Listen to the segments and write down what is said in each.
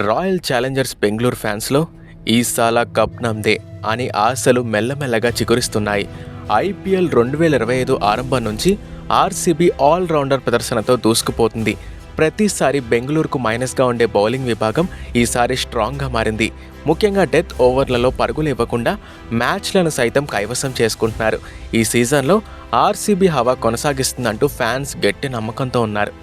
Royal Challengers Bengaluru ఫ్యాన్స్లో Esala cup నమ్దే అని ఆశలు మెల్లమెల్లగా చిగురిస్తున్నాయి. ఐపీఎల్ 2025 ఆరంభం నుంచి ఆర్సీబీ ఆల్రౌండర్ ప్రదర్శనతో దూసుకుపోతుంది. ప్రతిసారి బెంగళూరుకు మైనస్గా ఉండే బౌలింగ్ విభాగం ఈసారి స్ట్రాంగ్గా మారింది. ముఖ్యంగా డెత్ ఓవర్లలో పరుగులు ఇవ్వకుండా మ్యాచ్లను సైతం కైవసం చేసుకుంటున్నారు. ఈ సీజన్లో ఆర్సీబీ హవా కొనసాగిస్తుందంటూ ఫ్యాన్స్ గట్టి నమ్మకంతో ఉన్నారు.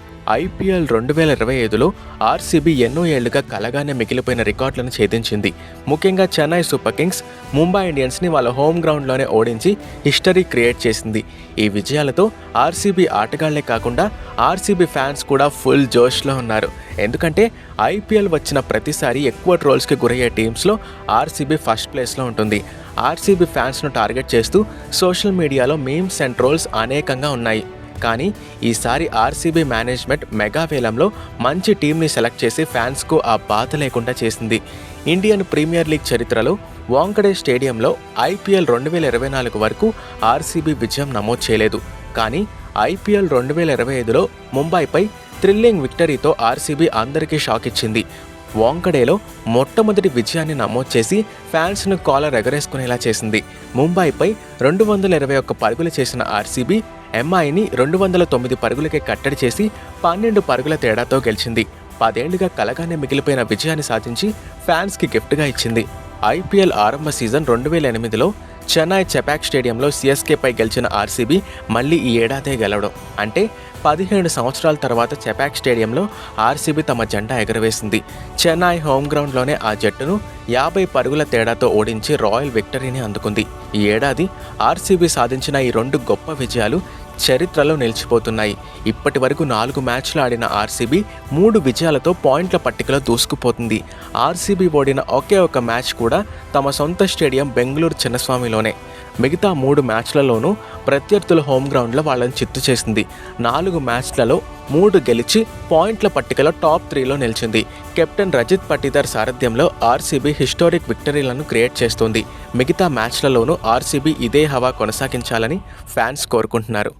ఐపీఎల్ 2025లో ఆర్సీబీ ఎన్నో ఏళ్లుగా కలగానే మిగిలిపోయిన రికార్డులను ఛేదించింది. ముఖ్యంగా చెన్నై సూపర్ కింగ్స్, ముంబై ఇండియన్స్ని వాళ్ళ హోమ్ గ్రౌండ్లోనే ఓడించి హిస్టరీ క్రియేట్ చేసింది. ఈ విజయాలతో ఆర్సీబీ ఆటగాళ్లే కాకుండా ఆర్సీబీ ఫ్యాన్స్ కూడా ఫుల్ జోష్లో ఉన్నారు. ఎందుకంటే ఐపీఎల్ వచ్చిన ప్రతిసారి ఎక్కువ ట్రోల్స్కి గురయ్యే టీమ్స్లో ఆర్సీబీ ఫస్ట్ ప్లేస్లో ఉంటుంది. ఆర్సీబీ ఫ్యాన్స్ను టార్గెట్ చేస్తూ సోషల్ మీడియాలో మీమ్స్ అండ్ ట్రోల్స్ అనేకంగా ఉన్నాయి. కానీ ఈసారి ఆర్సీబీ మేనేజ్మెంట్ మెగా వేలంలో మంచి టీంని సెలెక్ట్ చేసి ఫ్యాన్స్కు ఆ బాధ లేకుండా చేసింది. ఇండియన్ ప్రీమియర్ లీగ్ చరిత్రలో వాంకడే స్టేడియంలో ఐపీఎల్ 2024 వరకు ఆర్సీబీ విజయం నమోదు చేయలేదు. కానీ ఐపీఎల్ 2025లో ముంబైపై థ్రిల్లింగ్ విక్టరీతో ఆర్సీబీ అందరికీ షాక్ ఇచ్చింది. వాంకడేలో మొట్టమొదటి విజయాన్ని నమోదు చేసి ఫ్యాన్స్ను కాలర్ ఎగరేసుకునేలా చేసింది. ముంబైపై 221 పరుగులు చేసిన ఆర్సీబీ ఎంఐని 209 పరుగులకే కట్టడి చేసి 12 పరుగుల తేడాతో గెలిచింది. 10 ఏళ్లుగా కలగానే మిగిలిపోయిన విజయాన్ని సాధించి ఫ్యాన్స్కి గిఫ్ట్గా ఇచ్చింది. ఐపీఎల్ ఆరంభ సీజన్ 2008లో చెన్నై చెపాక్ స్టేడియంలో సిఎస్కేపై గెలిచిన ఆర్సీబీ మళ్ళీ ఈ ఏడాదే గెలవడం అంటే 17 సంవత్సరాల తర్వాత చెపాక్ స్టేడియంలో ఆర్సీబీ తమ జెండా ఎగరవేసింది. చెన్నై హోమ్ గ్రౌండ్లోనే ఆ జట్టును 50 పరుగుల తేడాతో ఓడించి రాయల్ విక్టరీని అందుకుంది. ఈ ఏడాది ఆర్సీబీ సాధించిన ఈ 2 గొప్ప విజయాలు చరిత్రలో నిలిచిపోతున్నాయి. ఇప్పటి వరకు 4 మ్యాచ్లు ఆడిన ఆర్సీబీ 3 విజయాలతో పాయింట్ల పట్టికలో దూసుకుపోతుంది. ఆర్సీబీ ఓడిన ఒకే ఒక మ్యాచ్ కూడా తమ సొంత స్టేడియం బెంగళూరు చిన్నస్వామిలోనే. మిగతా 3 మ్యాచ్లలోనూ ప్రత్యర్థుల హోమ్ గ్రౌండ్లో వాళ్ళని చిత్తు చేసింది. 4 మ్యాచ్లలో 3 గెలిచి పాయింట్ల పట్టికలో టాప్ 3లో నిలిచింది. కెప్టెన్ రజిత్ పటీదార్ సారథ్యంలో ఆర్సీబీ హిస్టారిక్ విక్టరీలను క్రియేట్ చేస్తుంది. మిగతా మ్యాచ్లలోనూ ఆర్సీబీ ఇదే హవా కొనసాగించాలని ఫ్యాన్స్ కోరుకుంటున్నారు.